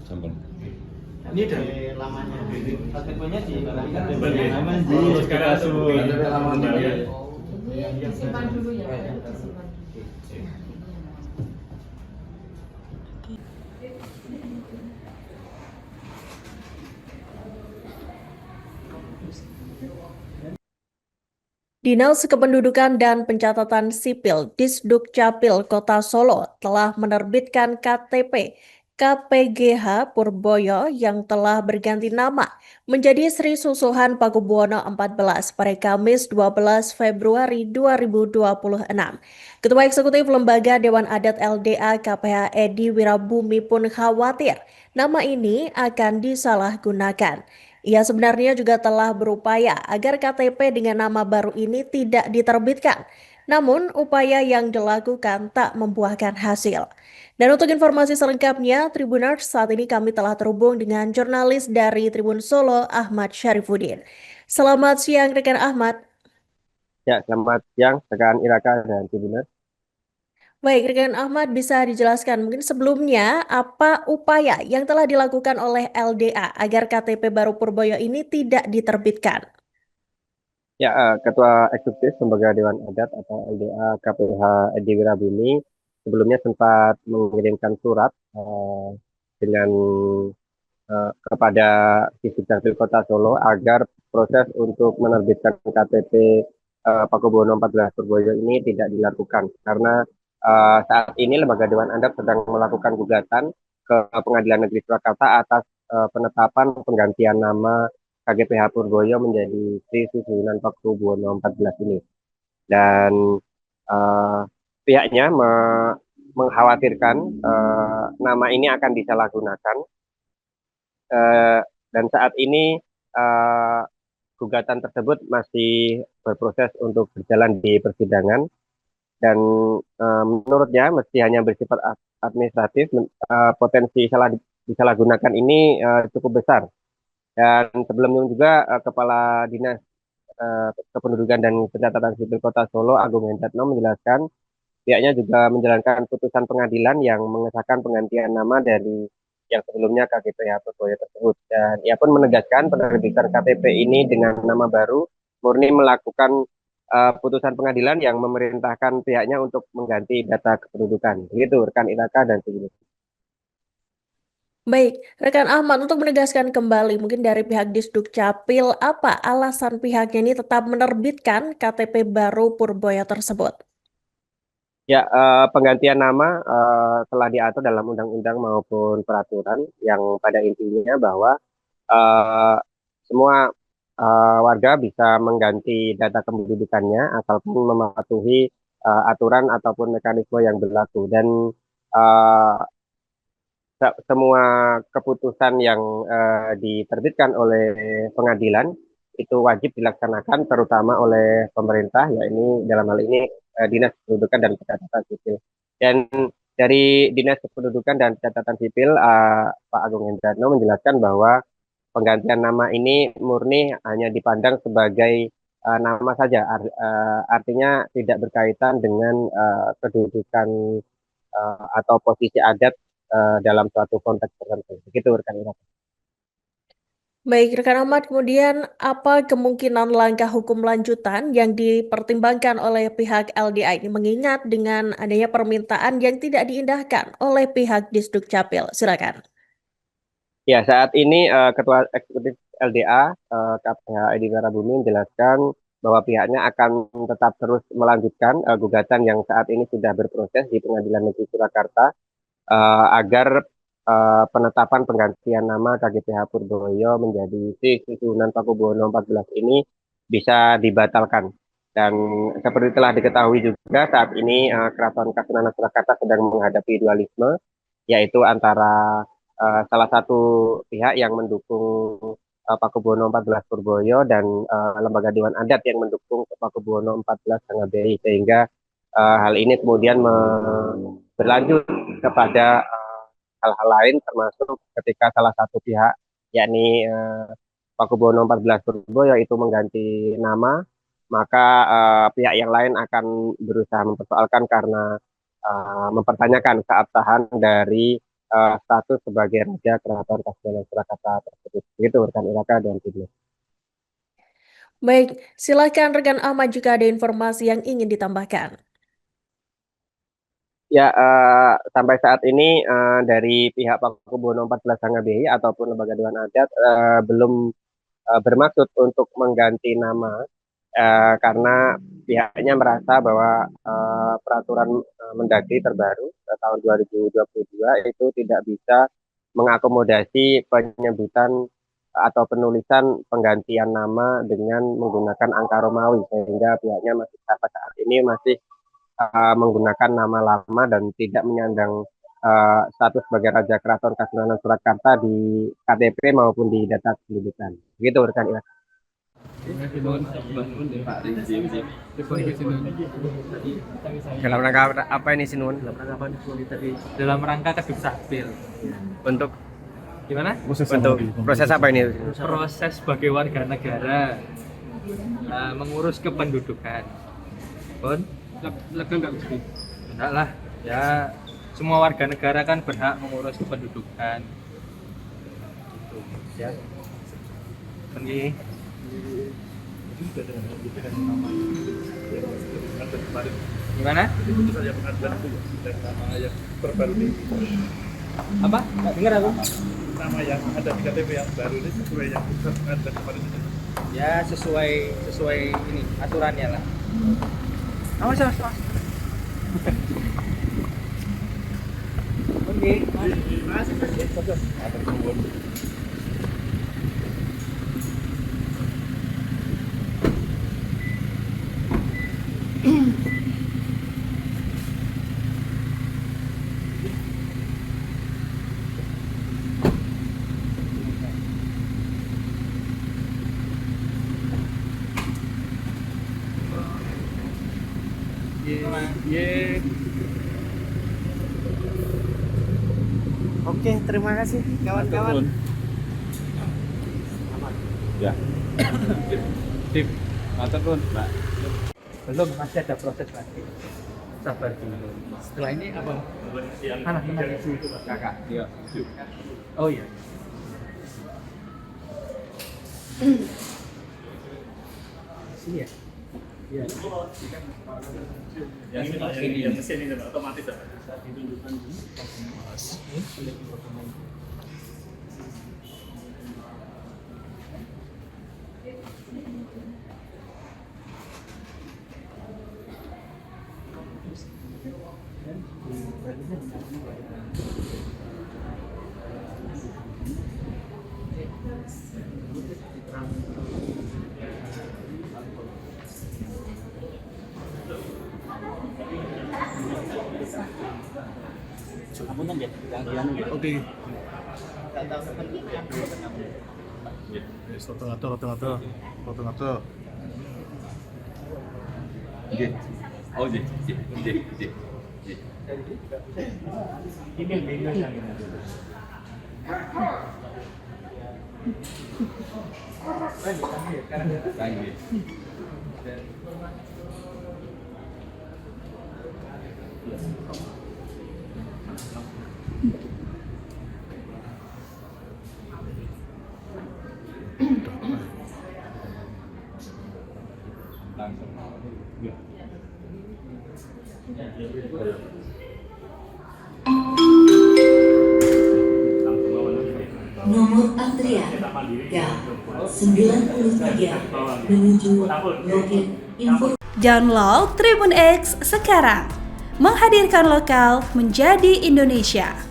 sampel. Ini dari lamanya. KTP-nya di Sekarang disimpan dulu ya. Dinas Kependudukan dan Pencatatan Sipil Disdukcapil Kota Solo telah menerbitkan KTP KPGH Purboyo yang telah berganti nama menjadi Sri Susuhan Pakubuwono XIV pada Kamis 12 Februari 2026. Ketua Eksekutif Lembaga Dewan Adat LDA KPH Edi Wirabumi pun khawatir nama ini akan disalahgunakan. Ia sebenarnya juga telah berupaya agar KTP dengan nama baru ini tidak diterbitkan. Namun, upaya yang dilakukan tak membuahkan hasil. Dan untuk informasi selengkapnya, Tribuners, saat ini kami telah terhubung dengan jurnalis dari Tribun Solo, Ahmad Syarifuddin. Selamat siang, rekan Ahmad. Ya, selamat siang rekan Iraka dan Tribuners. Baik, rekan Ahmad bisa dijelaskan mungkin sebelumnya apa upaya yang telah dilakukan oleh LDA agar KTP baru Purboyo ini tidak diterbitkan? Ya, Ketua Eksekutif Lembaga Dewan Adat atau LDA KPH Edi Wirabumi sebelumnya sempat mengirimkan surat dengan kepada Disdukcapil Kota Solo agar proses untuk menerbitkan KTP Pakubuwono XIV Purboyo ini tidak dilakukan karena saat ini Lembaga Dewan Adat sedang melakukan gugatan ke Pengadilan Negeri Surakarta atas penetapan penggantian nama KGPH Purboyo menjadi Sri Susuhunan Pakubuwono XIV ini. Dan pihaknya mengkhawatirkan nama ini akan disalahgunakan. Dan saat ini gugatan tersebut masih berproses untuk berjalan di persidangan. Dan menurutnya meski hanya bersifat administratif, potensi disalahgunakan ini cukup besar. Dan sebelumnya juga Kepala Dinas Kependudukan dan Pencatatan Sipil Kota Solo Agung Hendratno menjelaskan pihaknya juga menjalankan putusan pengadilan yang mengesahkan penggantian nama dari yang sebelumnya KGPH Purboyo tersebut. Dan ia pun menegaskan penerbitan KTP ini dengan nama baru murni melakukan putusan pengadilan yang memerintahkan pihaknya untuk mengganti data kependudukan. Begitu rekan Iraka dan Tribuners. Baik, rekan Ahmad, untuk menegaskan kembali mungkin dari pihak Disdukcapil, apa alasan pihaknya ini tetap menerbitkan KTP baru Purboyo tersebut? Ya, penggantian nama telah diatur dalam undang-undang maupun peraturan yang pada intinya bahwa semua warga bisa mengganti data kependudukannya asalkan mematuhi aturan ataupun mekanisme yang berlaku. Dan semua keputusan yang diterbitkan oleh pengadilan itu wajib dilaksanakan terutama oleh pemerintah, yakni dalam hal ini Dinas Kependudukan dan Pencatatan Sipil. Dan dari Dinas Kependudukan dan Pencatatan Sipil, Pak Agung Hendratno menjelaskan bahwa penggantian nama ini murni hanya dipandang sebagai nama saja, artinya tidak berkaitan dengan kedudukan atau posisi adat dalam suatu konteks tertentu. Begitu rekan Iraka. Baik, rekan Ahmad, kemudian apa kemungkinan langkah hukum lanjutan yang dipertimbangkan oleh pihak LDA ini mengingat dengan adanya permintaan yang tidak diindahkan oleh pihak Disdukcapil? Silakan. Ya, saat ini Ketua Eksekutif LDA KPH Edi Wirabumi menjelaskan bahwa pihaknya akan tetap terus melanjutkan gugatan yang saat ini sudah berproses di Pengadilan Negeri Surakarta agar penetapan penggantian nama KGPH Purboyo menjadi Sri Susuhunan Pakubuwono XIV ini bisa dibatalkan. Dan seperti telah diketahui juga saat ini Keraton Kasunanan Surakarta sedang menghadapi dualisme, yaitu antara salah satu pihak yang mendukung Pakubuwono XIV Purboyo dan Lembaga Dewan Adat yang mendukung Pakubuwono XIV Sangabehi, sehingga hal ini kemudian berlanjut kepada hal-hal lain, termasuk ketika salah satu pihak, yakni Pakubuwono XIV Purboyo itu mengganti nama, maka pihak yang lain akan berusaha mempersoalkan karena mempertanyakan keabsahan dari status sebagai Raja Keraton Kasunanan Surakarta tersebut. Itu rekan Iraka dan Timur. Baik, silakan rekan Ahmad jika ada informasi yang ingin ditambahkan. Ya, sampai saat ini dari pihak Pakubuwono 14 Sangabehi ataupun Lembaga Dewan Adat belum bermaksud untuk mengganti nama karena pihaknya merasa bahwa peraturan Mendagri terbaru tahun 2022 itu tidak bisa mengakomodasi penyebutan atau penulisan penggantian nama dengan menggunakan angka Romawi, sehingga pihaknya masih sampai saat ini masih menggunakan nama lama dan tidak menyandang status sebagai Raja Keraton Kasunanan Surakarta di KTP maupun di data kependudukan. Begitu rekan Iraka. Dalam rangka apa ini Sinun? Dalam rangka keduk sapil. Untuk Gimana? untuk proses apa ini? Proses sebagai warga negara mengurus kependudukan. Pun enggak lah, ya semua warga negara kan berhak mengurus kependudukan. Gitu, ya. Pergi. Gimana? Apa? Nggak dengar aku. Nama yang ada di KTP yang baru ini sesuai yang ada kemarin itu. Ya sesuai ini aturannya lah. Awas. Oke. Oke, terima kasih kawan-kawan. Ya. Tip, matur nuwun, Pak. Belum, masih ada proses lagi. Sabar dulu. Setelah ini apa? Mana kakak? Iya. Oh iya. Sini ya? Iya. Ya, ini mesin ini Pak, otomatis Pak. Oke. Roto-roto. Nggih. Oh, nggih. Ini yang Nomor antrian K93 menuju loket info. Download Tribun X sekarang, menghadirkan lokal menjadi Indonesia.